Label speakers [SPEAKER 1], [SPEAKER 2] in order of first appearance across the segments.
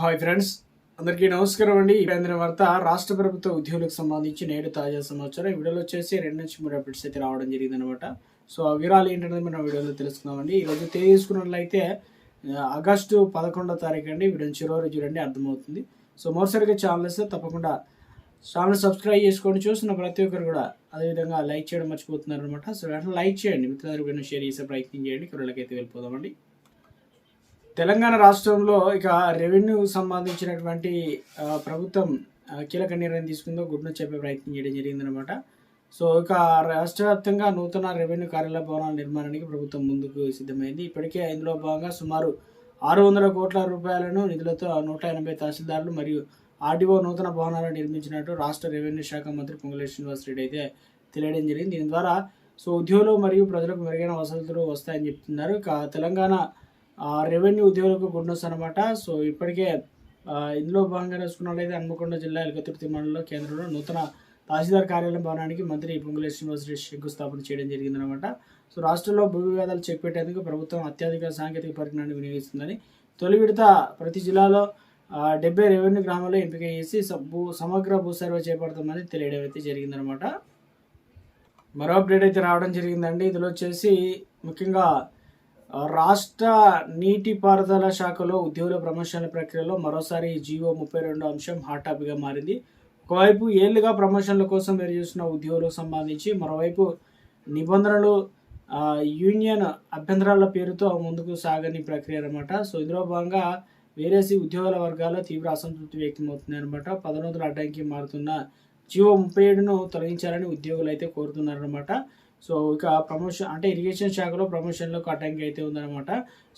[SPEAKER 1] Hi friends, అందరికీ నమస్కారం అండి. కేంద్ర వార్త రాష్ట్ర ప్రభుత్వ ఉద్యోగులకు సంబంధించి నేడు తాజా సమాచారం. ఈ వీడియోలో వచ్చేసి 2 నుంచి 3 అప్డేట్స్ అయితే రావడం జరిగింది అనమాట. సో ఆ వివరాలు ఏంటనేది మనం వీడియోలో తెలుసుకుందామండి. ఈరోజు తీసుకున్నట్లయితే ఆగస్టు 11వ తారీఖు అండి. వీడియోని చివరి చూడండి, అర్థమవుతుంది. సో మరోసారిగా ఛానల్ వస్తే తప్పకుండా ఛానల్ సబ్స్క్రైబ్ చేసుకోండి. చూస్తున్న ప్రతి ఒక్కరు కూడా అదేవిధంగా లైక్ చేయడం మర్చిపోతున్నారు అనమాట. సో వెంటనే లైక్ చేయండి, మిత్రులందరూ షేర్ చేసే ప్రయత్నం చేయండి. అయితే వెళ్ళిపోదామండి. తెలంగాణ రాష్ట్రంలో ఇక రెవెన్యూ సంబంధించినటువంటి ప్రభుత్వం కీలక నిర్ణయం తీసుకుందో గుడ్ను చెప్పే ప్రయత్నం చేయడం జరిగిందనమాట. సో ఇక రాష్ట్ర వ్యాప్తంగా నూతన రెవెన్యూ కార్యాలయ భవనాల నిర్మాణానికి ప్రభుత్వం ముందుకు సిద్ధమైంది. ఇప్పటికే ఇందులో భాగంగా సుమారు 600 కోట్ల రూపాయలను నిధులతో 180 తహసీల్దారులు మరియు ఆర్డీఓ నూతన భవనాలను నిర్మించినట్టు రాష్ట్ర రెవెన్యూ శాఖ మంత్రి పొంగులేటి శ్రీనివాసరెడ్డి అయితే తెలియడం జరిగింది. దీని ద్వారా సో ఉద్యోగులు మరియు ప్రజలకు మెరుగైన వసతులు వస్తాయని చెప్తున్నారు. ఇక తెలంగాణ రెవెన్యూ ఉద్యోగులకు గుడ్ న్యూస్ అనమాట. సో ఇప్పటికే ఇందులో భాగంగా చూసుకున్నట్లయితే హన్మకొండ జిల్లా ఎలకతుర్తి మండలంలో కేంద్రంలో నూతన తహసీల్దార్ కార్యాలయం భవనానికి మంత్రి పొంగులేటి శ్రీనివాసరెడ్డి శంకుస్థాపన చేయడం జరిగిందనమాట. సో రాష్ట్రంలో భూ వివాదాలు చెక్ పెట్టేందుకు ప్రభుత్వం అత్యధిక సాంకేతిక పరిజ్ఞానాన్ని వినియోగిస్తుందని తొలి విడత ప్రతి జిల్లాలో 70 రెవెన్యూ గ్రామాల్లో ఎంపిక చేసి సమగ్ర భూ సర్వే చేపడతామని తెలియడం అయితే జరిగిందనమాట. మరో అప్డేట్ అయితే రావడం జరిగిందండి. ఇందులో వచ్చేసి ముఖ్యంగా రాష్ట్ర నీటిపారుదల శాఖలో ఉద్యోగుల ప్రమోషన్ల ప్రక్రియలో మరోసారి జీవో 32 అంశం హాట్ టాపిక్గా మారింది. ఒకవైపు ఏళ్లుగా ప్రమోషన్ల కోసం ఎదురుచూస్తున్న ఉద్యోగులకు సంబంధించి, మరోవైపు నిబంధనలు యూనియన్ అభ్యంతరాల పేరుతో ముందుకు సాగని ప్రక్రియ అనమాట. సో ఇందులో భాగంగా వేరేసి ఉద్యోగుల వర్గాల్లో తీవ్ర అసంతృప్తి వ్యక్తమవుతుంది అనమాట. పదోన్నతుల అడ్డంకి మారుతున్న జీవో 37ను తొలగించాలని ఉద్యోగులు అయితే కోరుతున్నారనమాట. సో ఇక ప్రమోషన్ అంటే ఇరిగేషన్ శాఖలో ప్రమోషన్లకు అడ్డంకి అయితే ఉందన్నమాట.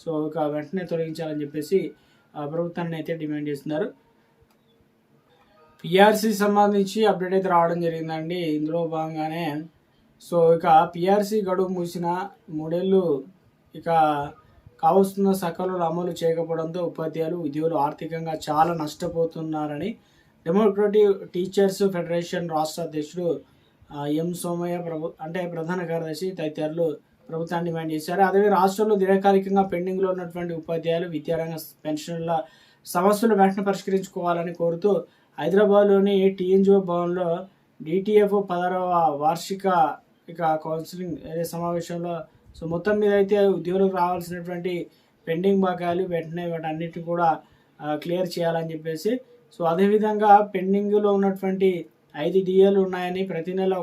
[SPEAKER 1] సో ఇక వెంటనే తొలగించాలని చెప్పేసి ప్రభుత్వాన్ని అయితే డిమాండ్ చేస్తున్నారు. పిఆర్సీ సంబంధించి అప్డేట్ అయితే రావడం జరిగిందండి. ఇందులో భాగంగానే సో ఇక పిఆర్సీ గడువు ముగిసిన 3 ఏళ్ళు ఇక కావస్తున్న సకలు అమలు చేయకపోవడంతో ఉపాధ్యాయులు ఉద్యోగులు ఆర్థికంగా చాలా నష్టపోతున్నారని డెమోక్రటిక్ టీచర్స్ ఫెడరేషన్ రాష్ట్ర అధ్యక్షుడు ఎం సోమయ్య ప్రధాన కార్యదర్శి తదితరులు ప్రభుత్వాన్ని డిమాండ్ చేశారు. అదే రాష్ట్రంలో దీర్ఘకాలికంగా పెండింగ్లో ఉన్నటువంటి ఉపాధ్యాయులు విద్యారంగ పెన్షన్ల సమస్యలు వెంటనే పరిష్కరించుకోవాలని కోరుతూ హైదరాబాద్లోని టీఎన్జిఓ భవన్లో డిటిఎఫ్ 16వ వార్షిక కౌన్సిలింగ్ సమావేశంలో సో మొత్తం మీద అయితే ఉద్యోగులకు రావాల్సినటువంటి పెండింగ్ బకాయిలు వెంటనే వాటన్నిటిని కూడా క్లియర్ చేయాలని చెప్పేసి, సో అదేవిధంగా పెండింగ్లో ఉన్నటువంటి 5 డిఏలు ఉన్నాయని ప్రతి నెల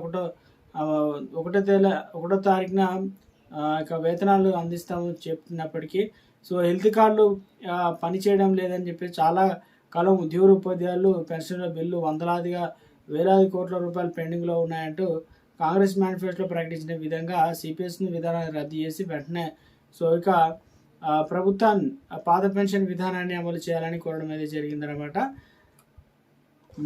[SPEAKER 1] ఒకటో తారీఖున ఇక వేతనాలు అందిస్తాము చెప్తున్నప్పటికీ సో హెల్త్ కార్డులు పనిచేయడం లేదని చెప్పి చాలా కాలం ఉద్యోగులు ఉపాధ్యాయులు పెన్షన్ల బిల్లు వేలాది కోట్ల రూపాయలు పెండింగ్లో ఉన్నాయంటూ కాంగ్రెస్ మేనిఫెస్టోలో ప్రకటించిన విధంగా సిపిఎస్ని విధానాన్ని రద్దు చేసి వెంటనే సో ఇక ప్రభుత్వం పాత పెన్షన్ విధానాన్ని అమలు చేయాలని కోరడం అయితే జరిగిందనమాట.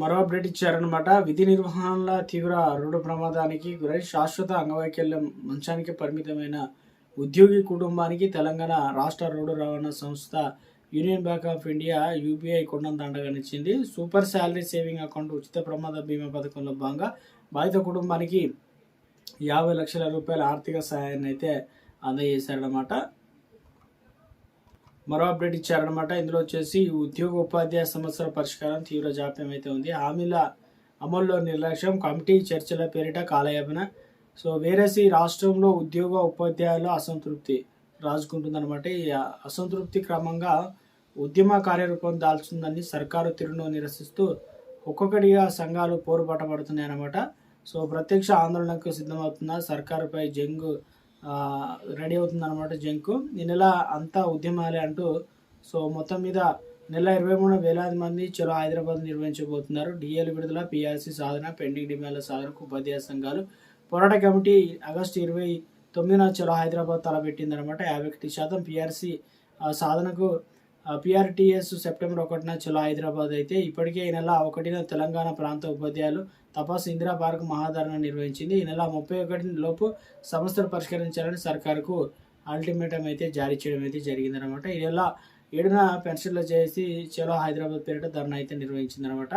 [SPEAKER 1] మరో అప్డేట్ ఇచ్చారనమాట. విధి నిర్వహణలో తీవ్ర రోడ్డు ప్రమాదానికి గురై శాశ్వత అంగవైకల్యం మంచానికి పరిమితమైన ఉద్యోగి కుటుంబానికి తెలంగాణ రాష్ట్ర రోడ్డు రవాణా సంస్థ union bank of India UBI కొండంత అండగానిచ్చింది. సూపర్ శాలరీ సేవింగ్ అకౌంట్ ఉచిత ప్రమాద బీమా పథకంలో భాగంగా బాధిత కుటుంబానికి 50 లక్షల రూపాయల ఆర్థిక సహాయాన్ని అయితే అందజేశారనమాట. మరో అప్డేట్ ఇచ్చారనమాట. ఇందులో వచ్చేసి ఉద్యోగ ఉపాధ్యాయ సమస్యల పరిష్కారం తీవ్ర జాప్యం అయితే ఉంది. హామీల అమల్లో నిర్లక్ష్యం, కమిటీ చర్చల పేరిట కాలయాపన. సో వేరేసి రాష్ట్రంలో ఉద్యోగ ఉపాధ్యాయుల అసంతృప్తి రాజుకుంటుందన్నమాట. ఈ అసంతృప్తి క్రమంగా ఉద్యమ కార్యరూపం దాల్చుందని సర్కారు తీరును నిరసిస్తూ ఒక్కొక్కటిగా సంఘాలు పోరుబాట పడుతున్నాయి అన్నమాట. సో ప్రత్యక్ష ఆందోళనకు సిద్ధమవుతున్న సర్కారుపై జంగు రెడీ అవుతుందన్నమాట. జంకు ఈ నెల అంతా ఉద్యమాలే అంటూ సో మొత్తం మీద నెల 23 వేలాది మంది చలో హైదరాబాద్ నిర్వహించబోతున్నారు. డిఏలు విడుదల, పిఆర్సీ సాధన, పెండింగ్ డిమాండ్ల సాధనకు ఉపాధ్యాయ సంఘాలు పోరాట కమిటీ ఆగస్టు 29న చలో హైదరాబాద్ తలపెట్టిందనమాట. 51% పిఆర్సీ సాధనకు పిఆర్టీఎస్ సెప్టెంబర్ 1న చలో హైదరాబాద్ అయితే ఇప్పటికే ఈ నెల 1న తెలంగాణ ప్రాంత ఉపాధ్యాయులు తపాస్ ఇందిరా పార్క్ మహాధరణ నిర్వహించింది. ఈ నెల 31 లోపు సమస్యలు పరిష్కరించాలని సర్కారుకు అల్టిమేటం అయితే జారీ చేయడం అయితే జరిగిందనమాట. ఈ నెల 7న పెన్షన్లు చేసి చలో హైదరాబాద్ పేరిట ధర్నా అయితే నిర్వహించిందనమాట.